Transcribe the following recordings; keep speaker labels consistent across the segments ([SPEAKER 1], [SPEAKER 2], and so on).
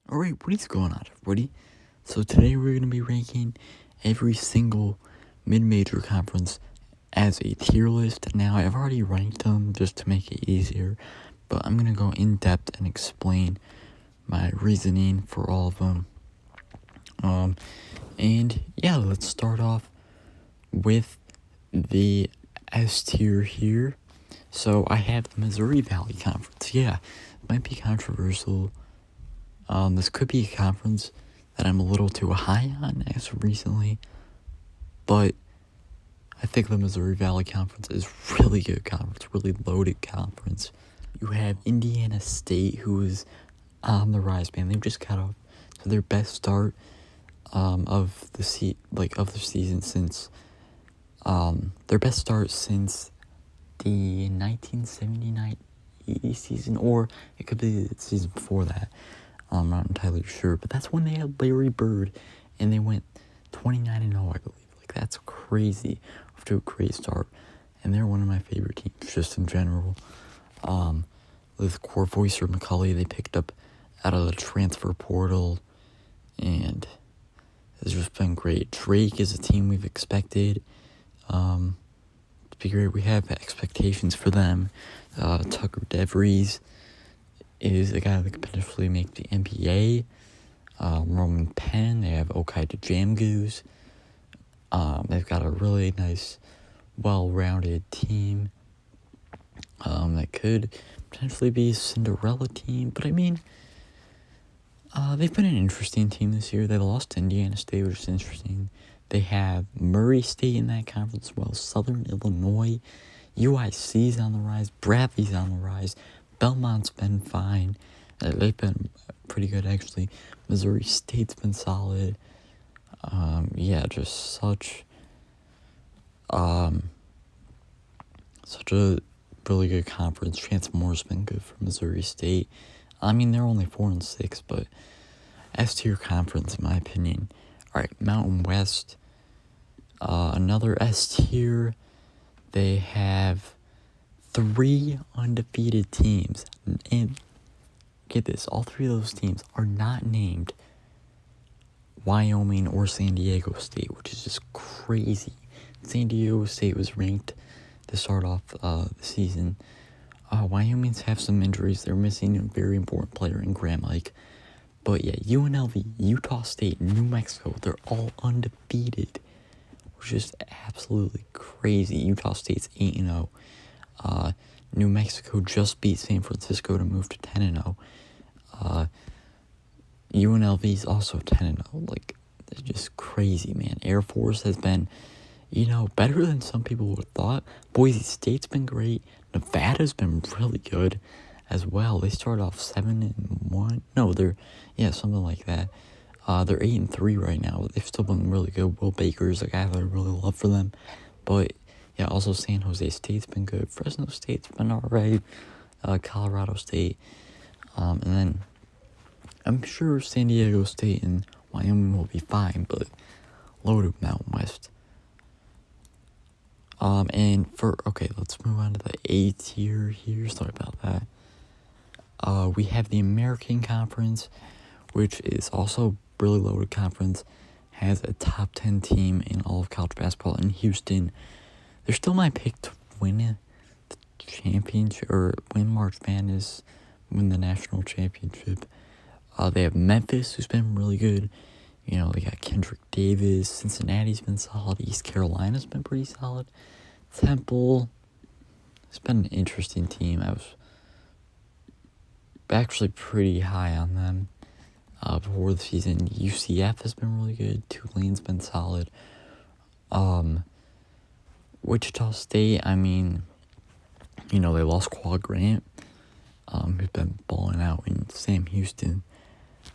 [SPEAKER 1] Alright, what is going on, everybody? So today we're going to be ranking every single mid-major conference as a tier list. Now, I've already ranked them just to make it easier, but I'm going to go in depth and explain my reasoning for all of them. And yeah, let's start off with the S tier here. So I have the Missouri Valley Conference. Yeah, it might be controversial. This could be a conference that I'm a little too high on as of recently, but I think the Missouri Valley Conference is really good conference, really loaded conference. You have Indiana State, who is on the rise, man. They've just got off to their best start of the season since their best start since the 1979 80 season, or it could be the season before that. I'm not entirely sure, but that's when they had Larry Bird, and they went 29-0, I believe. Like, that's crazy. Off to a great start, and they're one of my favorite teams just in general. With Corvoiser McCulley, they picked up out of the transfer portal, and it's just been great. Drake is a team we've expected to be great. We have expectations for them. Tucker DeVries is a guy that could potentially make the NBA. Roman Penn, they have Okai DeJamgoos. They've got a really nice, well-rounded team that could potentially be a Cinderella team. But I mean, they've been an interesting team this year. They lost to Indiana State, which is interesting. They have Murray State in that conference as well, Southern Illinois. UIC's on the rise, Bradley's on the rise, Belmont's been fine. They've been pretty good, actually. Missouri State's been solid. Just such a really good conference. Chance Moore's been good for Missouri State. I mean, they're only 4-6, but S tier conference, in my opinion. All right, Mountain West, another S tier. They have 3 undefeated teams, and get this, all 3 of those teams are not named Wyoming or San Diego State, which is just crazy. San Diego State was ranked to start off the season. Wyoming's have some injuries. They're missing a very important player in Graham Ike. But yeah, UNLV, Utah State, New Mexico, they're all undefeated, which is absolutely crazy. Utah State's 8-0. New Mexico just beat San Francisco to move to 10-0. UNLV's also 10-0. Like, it's just crazy, man. Air Force has been, better than some people would have thought. Boise State's been great. Nevada's been really good as well. They started off 7-1. No, something like that. They're 8-3 right now. They've still been really good. Will Baker's a guy that I really love for them. But yeah, also San Jose State's been good. Fresno State's been alright. Colorado State. And then I'm sure San Diego State and Wyoming will be fine, but loaded Mountain West. Let's move on to the A tier here. Sorry about that. We have the American Conference, which is also really loaded conference, has a top 10 team in all of college basketball in Houston. They're still my pick to win the championship, or win March Madness, win the national championship. They have Memphis, who's been really good. They got Kendrick Davis. Cincinnati's been solid. East Carolina's been pretty solid. Temple, it's been an interesting team. I was actually pretty high on them before the season. UCF has been really good. Tulane's been solid. Wichita State, I mean, they lost Quad Grant, who's been balling out in Sam Houston.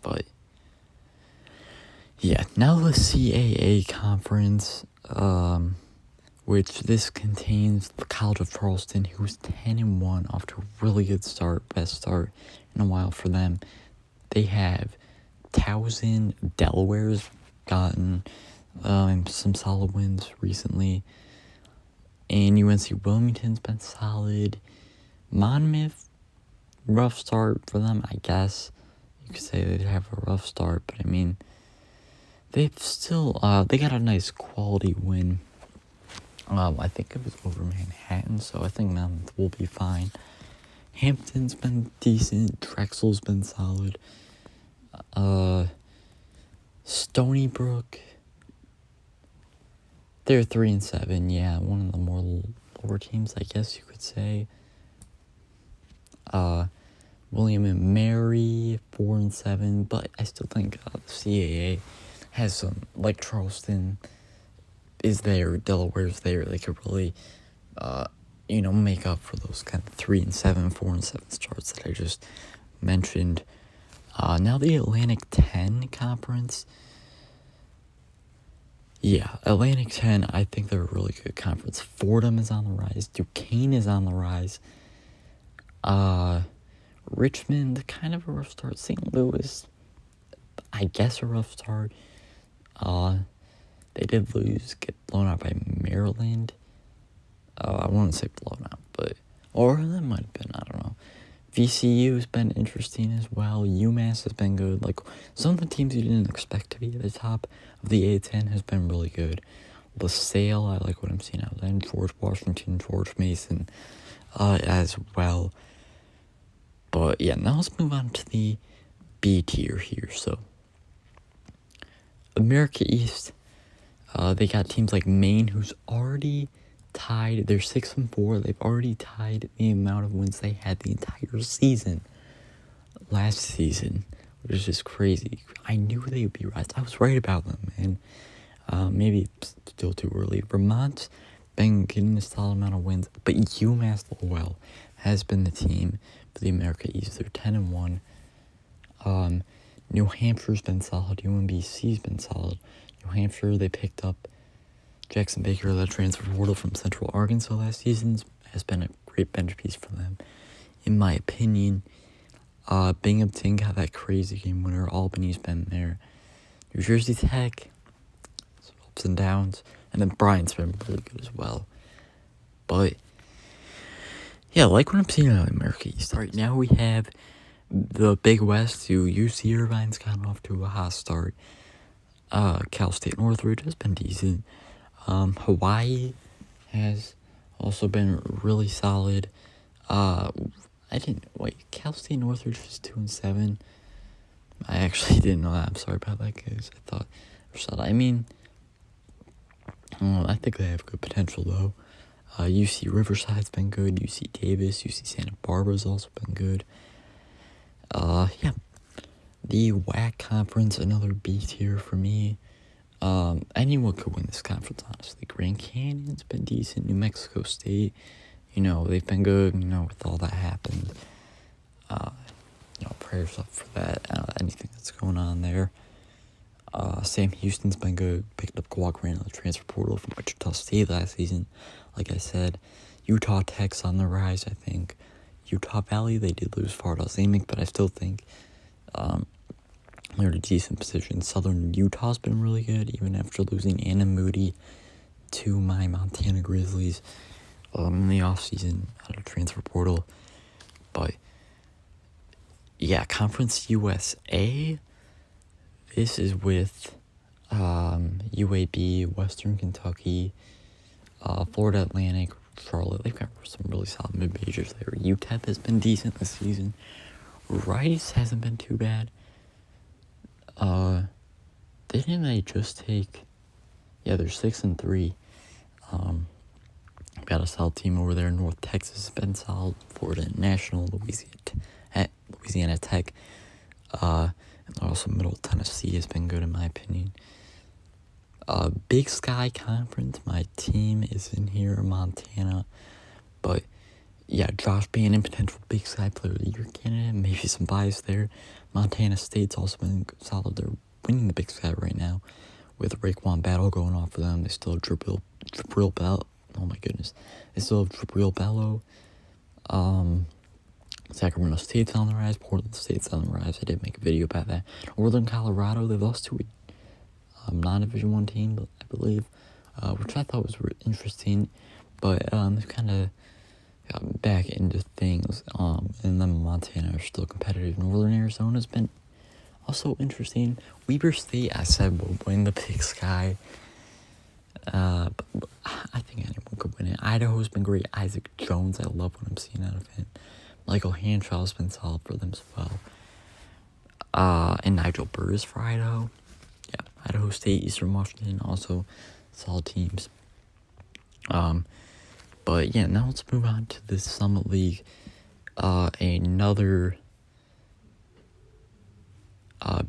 [SPEAKER 1] But yeah, now the CAA conference, which this contains the College of Charleston, who's 10-1 off to a really good start, best start in a while for them. They have Towson, Delaware's gotten some solid wins recently, and UNC Wilmington's been solid. Monmouth, rough start for them, I guess. you could say they'd have a rough start, but I mean, they've still, they got a nice quality win. I think it was over Manhattan, so I think Monmouth will be fine. Hampton's been decent. Drexel's been solid. Stony Brook, they're 3-7. Yeah, one of the more lower teams, I guess you could say. William and Mary, 4-7, but I still think the CAA has some, like Charleston is there, Delaware's there. They could really, make up for those kind of 3-7, 4-7 starts that I just mentioned. Now the Atlantic 10 Conference. Yeah, Atlantic 10, I think they're a really good conference. Fordham is on the rise. Duquesne is on the rise. Richmond, kind of a rough start. St. Louis, I guess a rough start. They did get blown out by Maryland. I wouldn't say blown out, or that might have been, I don't know. VCU has been interesting as well. UMass has been good. Like, some of the teams you didn't expect to be at the top of the A10 has been really good. LaSalle, I like what I'm seeing out there. George Washington, George Mason, as well. But yeah, now let's move on to the B tier here. So, America East, they got teams like Maine, who's already tied. They're 6-4. They've already tied the amount of wins they had the entire season last season, which is just crazy. I knew they would be right. I was right about them, man. Maybe it's still too early. Vermont's been getting a solid amount of wins, but UMass Lowell has been the team for the America East. They're 10-1. New Hampshire's been solid. UMBC's been solid. New Hampshire, they picked up Jackson Baker, that transfer portal from Central Arkansas last season, has been a great bench piece for them, in my opinion. Binghamton got that crazy game winner. Albany's been there. New Jersey Tech, some ups and downs. And then Bryant's been really good as well. But, yeah, I like what I'm seeing out of America East. Right now we have the Big West, who UC Irvine's gotten off to a hot start. Cal State Northridge has been decent. Hawaii has also been really solid. Cal State Northridge was 2-7. I actually didn't know that. I'm sorry about that, guys. I thought, I mean, I think they have good potential, though. UC Riverside's been good. UC Davis, UC Santa Barbara's also been good. Yeah. The WAC conference, another B tier for me. Anyone could win this conference, honestly. Grand Canyon's been decent. New Mexico State, they've been good, with all that happened. Prayers up for that, anything that's going on there. Sam Houston's been good. Picked up Kawhi Grant on the transfer portal from Wichita State last season. Like I said, Utah Tech's on the rise, I think. Utah Valley, they did lose Fardahl Zamick, but I still think they're in a decent position. Southern Utah's been really good, even after losing Anna Moody to my Montana Grizzlies in the offseason out of transfer portal. But, yeah, Conference USA, this is with UAB, Western Kentucky, Florida Atlantic, Charlotte. They've got some really solid mid-majors there. UTEP has been decent this season. Rice hasn't been too bad. Didn't they just take... Yeah, they're 6-3. Got a solid team over there. North Texas has been solid. Florida National, Louisiana Tech. And also Middle Tennessee has been good in my opinion. Big Sky Conference, my team is in here, Montana. But, yeah, Josh Bannon, potential Big Sky Player of the Year candidate. Maybe some bias there. Montana State's also been solid. They're winning the Big Sky right now with Raekwon Battle going off for them. They still have Jabril Bello. Oh, my goodness. They still have Jabril Bello. Sacramento State's on the rise. Portland State's on the rise. I did make a video about that. Northern Colorado, they lost to a non-Division I team, I believe, which I thought was interesting. But they've kind of gotten back into things. And then Montana are still competitive. Northern Arizona's been Also interesting, Weber State, I said, will win the Big Sky. But I think anyone could win it. Idaho's been great. Isaac Jones, I love what I'm seeing out of him. Michael Hanshaw's been solid for them as well. And Nigel Burris for Idaho. Yeah, Idaho State, Eastern Washington, also solid teams. But yeah, now let's move on to the Summit League. Another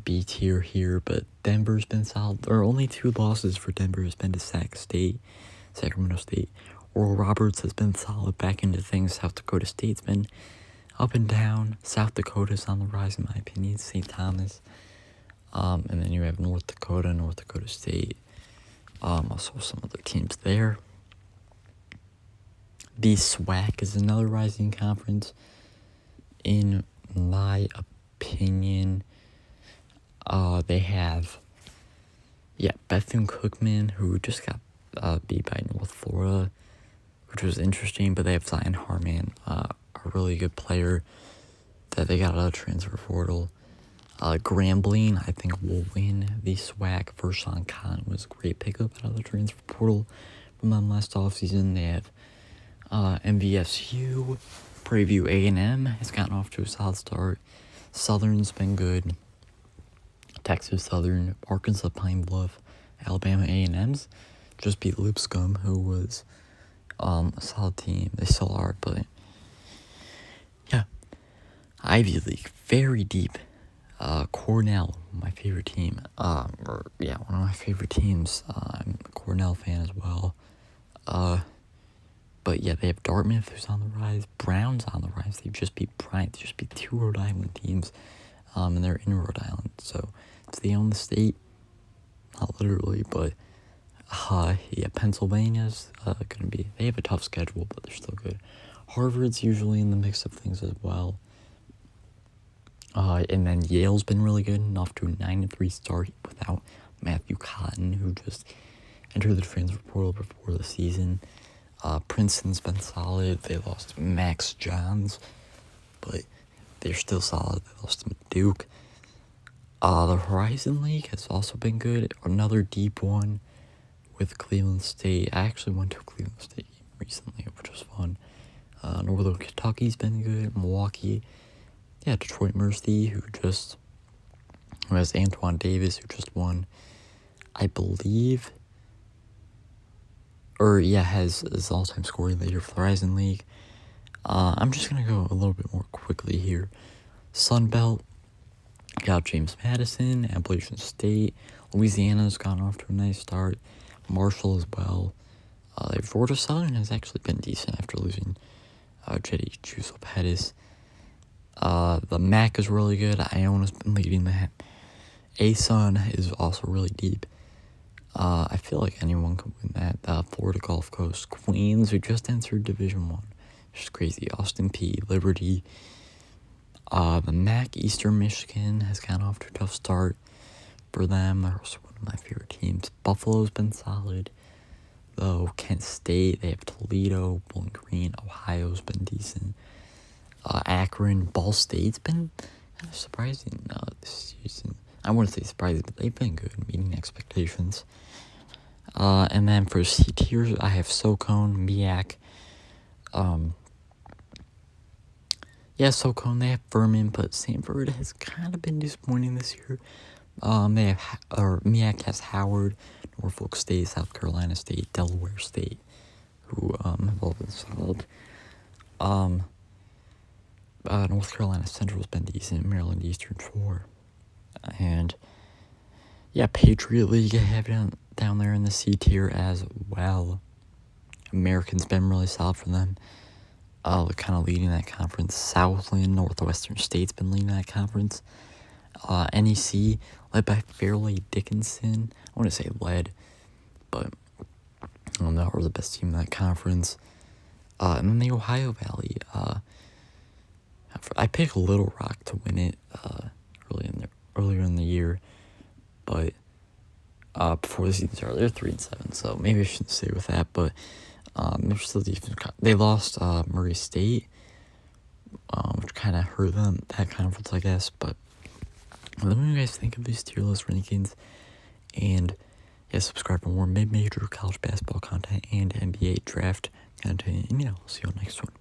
[SPEAKER 1] B tier here, but Denver's been solid. There are only 2 losses for Denver. Has been to Sacramento State. Oral Roberts has been solid back into things. South Dakota State's been up and down. South Dakota's on the rise, in my opinion. St. Thomas. And then you have North Dakota State. Also some other teams there. The SWAC is another rising conference. In my opinion, they have, Bethune-Cookman, who just got beat by North Florida, which was interesting, but they have Zion Harman, a really good player that they got out of the transfer portal. Grambling, I think, will win the SWAC. Vershawn Khan was a great pickup out of the transfer portal from them last offseason. They have MVSU. Prairie View A&M has gotten off to a solid start. Southern's been good. Texas Southern, Arkansas Pine Bluff, Alabama A&M's just beat Lipscomb, who was a solid team. They still are, but yeah. Ivy League, very deep. Cornell, my favorite team. One of my favorite teams. I'm a Cornell fan as well. But yeah, they have Dartmouth, who's on the rise. Brown's on the rise. They just beat Bryant. They just beat 2 Rhode Island teams. And they're in Rhode Island. So, they own the state. Not literally, but Pennsylvania's going to be... They have a tough schedule, but they're still good. Harvard's usually in the mix of things as well. And then Yale's been really good, enough to a 9-3 start without Matthew Cotton, who just entered the transfer portal before the season. Princeton's been solid. They lost Max Johns, but they're still solid. They lost to Duke. The Horizon League has also been good. Another deep one with Cleveland State. I actually went to a Cleveland State game recently, which was fun. Northern Kentucky's been good. Milwaukee. Yeah, Detroit Mercy, who has Antoine Davis, who just won, I believe, has his all-time scoring leader for the Horizon League. I'm just going to go a little bit more quickly here. Sunbelt, got James Madison, Appalachian State. Louisiana's gone off to a nice start. Marshall as well. Georgia Southern has actually been decent after losing Jetty Juice Pettis. The MAC is really good. Iona's been leading that. ASUN is also really deep. I feel like anyone could win that. Florida Gulf Coast. Queens, who just entered Division I. Just crazy. Austin P. Liberty. The MAC, Eastern Michigan, has gotten off to a tough start for them. They're also one of my favorite teams. Buffalo's been solid, though. Kent State, they have Toledo. Bowling Green. Ohio's been decent. Akron, Ball State's been kind of surprising this season. I wouldn't say surprising, but they've been good, meeting expectations. And then for C tiers, I have SoCon, MEAC. SoCon, they have Furman, but Sanford has kind of been disappointing this year. MEAC has Howard, Norfolk State, South Carolina State, Delaware State, who have all been solid. North Carolina Central's been decent. Maryland Eastern Shore. And, Patriot League, I have it down there in the C tier as well. American's been really solid for them. They're kind of leading that conference. Southland, Northwestern State's been leading that conference. NEC, led by Fairleigh Dickinson. I want to say led, but I don't know, we're the best team in that conference. And then the Ohio Valley. I picked Little Rock to win it earlier in the year, but before the season started, they're 3-7, so maybe I shouldn't stay with that. But they're still decent. They lost Murray State, which kind of hurt them, that conference, I guess. But Let me know what you guys think of these tier list rankings. And yeah, subscribe for more mid-major college basketball content and NBA draft content. And yeah, we'll see you on the next one.